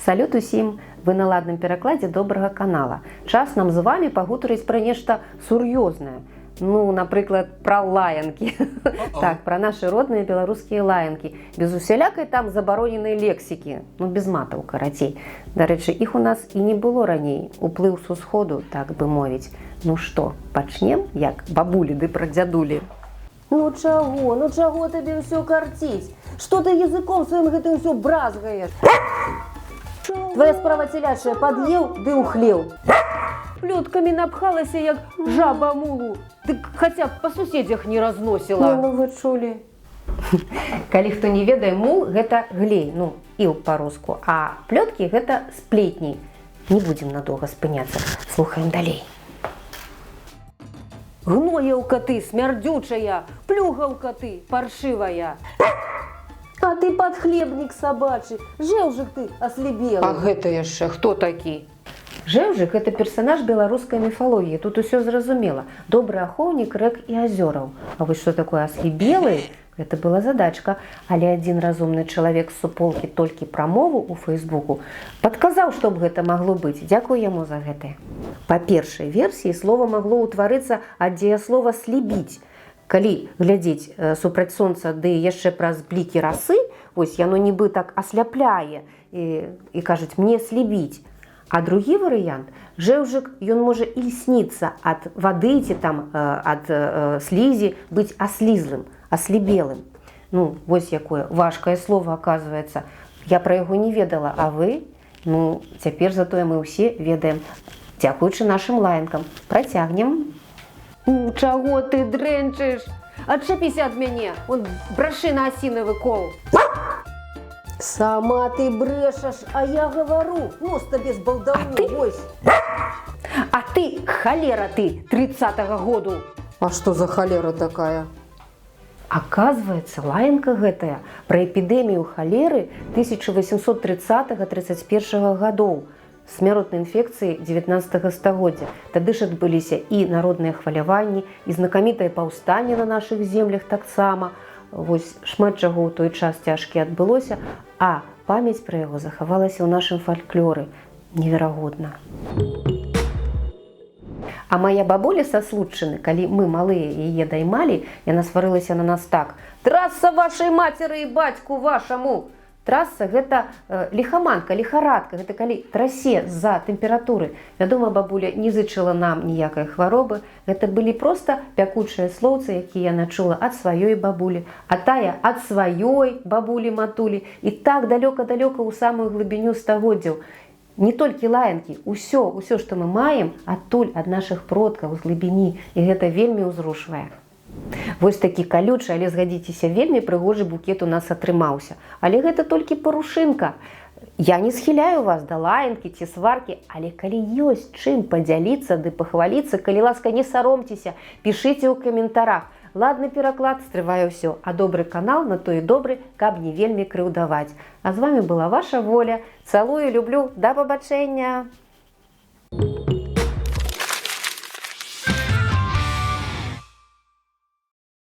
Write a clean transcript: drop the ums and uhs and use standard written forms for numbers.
Салют усім! Вы на ладным перакладзе добрага канала. Час нам з вами пагутарыць пра нешта сур'ёзнае. Ну, напрыклад, пра лаянкі. Так, пра нашы родныя беларускія лаянкі. Без усялякай там забароненай лексікі. Ну, без матаў, карацей. Дарэчы, іх у нас і не было раней. Уплыў з усходу, так бы мовіць. Ну што, пачнем, як бабулі ды прадзядулі? Ну чаго табе ўсё карціць? Што ты языком сваім гэтым ўсё бразгаеш? Твоя справа целячая, пад'еў ды ухлеў. Плёткамі напхалася, як жаба мулу. Дык хаця б па суседзях не разносіла. Ну, вы чулі. Калі хто не ведае, мул – гэта глей, ну, іл па-руску, а плёткі – гэта сплетні. Не будзем надоўга спыняцца, слухаем далей. Гноеўка ты, смярдючая, плюгаўка ты, паршывая. А ты падхлебнік сабачы, жэўжык ты аслебелы. А гэта яшчэ хто такі? Жэўжык – гэта персанаж беларускай міфалогіі. Тут усё зразумела. Добры ахоўнік рэк і азёраў. А вось што такое аслебелы? Гэта была задачка. Але адзін разумны чалавек з суполкі толькі пра мову ў Фэйсбуку падказаў, што б гэта магло быць. Дзякуй яму за гэта. Па першай версіі слова магло ўтварыцца ад дзеяслова «слебіць». Калі глядзець супраць сонца, ды яшчэ праз блікі расы, вось яно нібы так асляпляе і кажуць «мне слебіць». А другі варыянт – жэўжык, ён можа і льсніцца ад вады ці там ад слізі быць аслізлым, аслебелым. Ну, вось якое важкае слово, аказваецца. Я пра яго не ведала, а вы? Ну, цяпер затое мы ўсе ведаем. Дзякуючы нашым лаянкам. Працягнем. Чаго ты дрэнчыш? Адчапіся ад мяне, он брашы на асінавы кол. Сама ты брэшаш, а я гавару, нос табе з балдаву, вось. А ты, халера ты, 30-го году. А што за халера такая? Аказваецца, лаянка гэтая пра эпідэмію халеры 1830-31 гадоў. Смяротнай інфекцыі 19 стагоддзя. Тады ж адбыліся і народныя хваляванні, і знакамітае паўстанне на нашых землях таксама. Вось шмат чаго ў той час цяжкі адбылося, а памяць пра яго захавалася ў нашым фальклоры. Неверагодна. А моя бабуля са Случчыны, калі мы малыя яе даймалі, яна сварылася на нас так: «Трасса вашай мацеры і бацьку вашаму!» Трасса – гэта ліхаманка, ліхарадка, гэта калі трасе з-за тэмпературы. Вядома, бабуля не зычыла нам ніякай хваробы. Гэта былі проста пякучыя слоўцы, якія яна чула ад сваёй бабулі, а тая ад сваёй бабулі-матулі. І так далёка-далёка ў самую глыбіню стагоддзяў. Не толькі лаянкі, усё, што мы маем, адтуль ад нашых продкаў з глыбіні. І гэта вельмі ўзрушвае. Вось такі калючы, але згадзіцеся, вельмі прыгожы букет у нас атрымаўся. Але гэта толькі парушынка. Я не схіляю вас да лаянкі ці сваркі, але калі ёсць чым падзяліцца ды пахваліцца, калі ласка, не саромцеся, пішыце ў каментарах. Ладны пераклад стрывае ўсё, а добры канал на то і добры, каб не вельмі крыўдаваць. А з вами была ваша Воля. Цалую, люблю, да пабачэння!